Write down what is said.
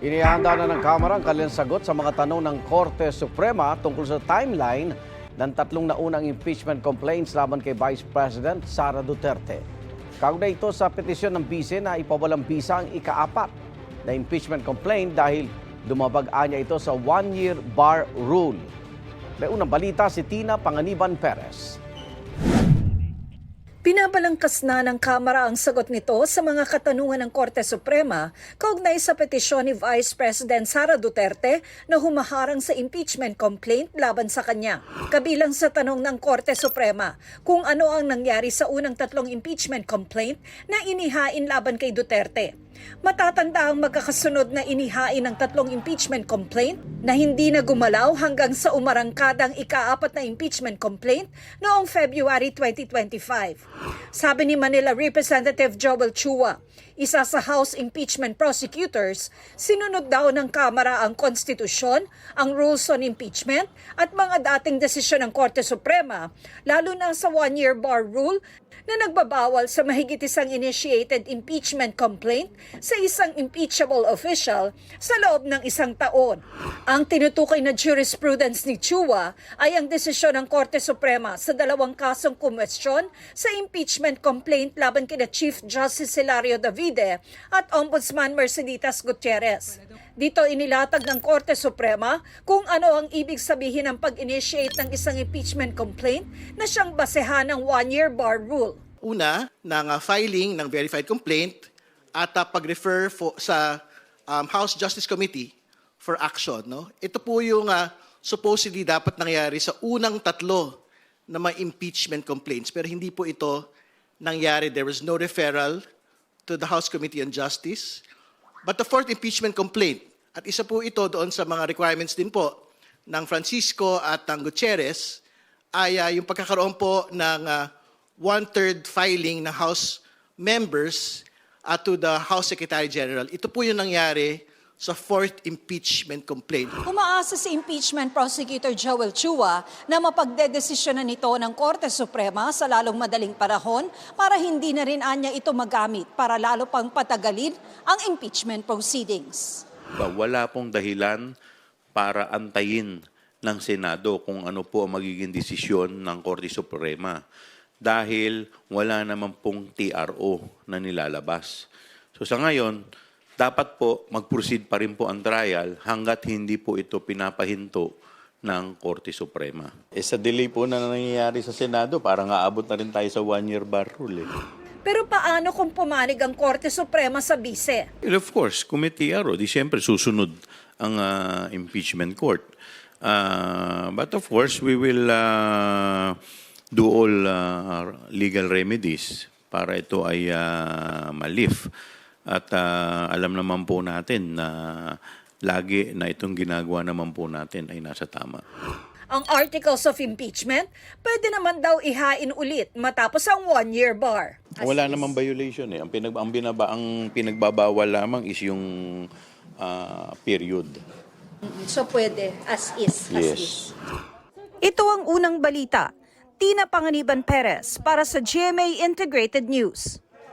Inihanda na ng Kamara ang kanilang sagot sa mga tanong ng Korte Suprema tungkol sa timeline ng tatlong naunang impeachment complaints laban kay Vice President Sara Duterte. Kaugnay ito sa petisyon ng bise na ipawalang bisa ang ika-4 na impeachment complaint dahil dumabag-a niya ito sa one-year bar rule. May unang balita si Tina Panganiban Perez. Pinabalangkas na ng Kamara ang sagot nito sa mga katanungan ng Korte Suprema kaugnay sa petisyon ni Vice President Sara Duterte na humaharang sa impeachment complaint laban sa kanya. Kabilang sa tanong ng Korte Suprema kung ano ang nangyari sa unang tatlong impeachment complaint na inihain laban kay Duterte. Matatanda ang magkakasunod na inihain ng tatlong impeachment complaint na hindi na gumalaw hanggang sa umarangkadang ika-4 na impeachment complaint noong February 2025. Sabi ni Manila Representative Joel Chua, isa sa House Impeachment Prosecutors, sinunod daw ng Kamara ang konstitusyon, ang rules on impeachment at mga dating desisyon ng Korte Suprema, lalo na sa one-year bar rule na nagbabawal sa mahigit isang initiated impeachment complaint sa isang impeachable official sa loob ng isang taon. Ang tinutukoy na jurisprudence ni Chua ay ang desisyon ng Korte Suprema sa dalawang kasong kumwestiyon sa impeachment complaint laban kina Chief Justice Hilario Davide at Ombudsman Merceditas Gutierrez. Dito inilatag ng Korte Suprema kung ano ang ibig sabihin ng pag-initiate ng isang impeachment complaint na siyang basehan ng one-year bar rule. Una, ng filing ng verified complaint at pag-refer sa House Justice Committee for action. No? Ito po yung supposedly dapat nangyari sa unang tatlo na mga impeachment complaints. Pero hindi po ito nangyari. There was no referral to the House Committee on Justice. But the fourth impeachment complaint, at isa po ito doon sa mga requirements din po ng Francisco at ng Gutierrez, ay yung pagkakaroon po ng one-third filing ng House members to the House Secretary General. Ito po yung nangyari sa fourth impeachment complaint. Umaasa si Impeachment Prosecutor Joel Chua na mapagdedesisyonan nito ng Korte Suprema sa lalong madaling panahon para hindi na rin anya ito magamit para lalo pang patagalin ang impeachment proceedings. Wala pong dahilan para antayin ng Senado kung ano po ang magiging desisyon ng Korte Suprema dahil wala naman pong TRO na nilalabas. So sa ngayon, dapat po mag-proceed pa rin po ang trial hanggat hindi po ito pinapahinto ng Korte Suprema. Sa delay po na nangyayari sa Senado, parang aabot na rin tayo sa one-year bar rule. Pero paano kung pumanig ang Korte Suprema sa bise? Well, of course, kung may TRO, di siyempre susunod ang impeachment court. But of course, we will do all legal remedies para ito ay ma-lift. At alam naman po natin na lagi na itong ginagawa naman po natin ay nasa tama. Ang articles of impeachment, pwede naman daw ihain ulit matapos ang one-year bar. Wala namang violation eh. Ang pinagbabawal lamang is yung period. So pwede, as is. Yes. Ito ang unang balita. Tina Panganiban Perez para sa GMA Integrated News.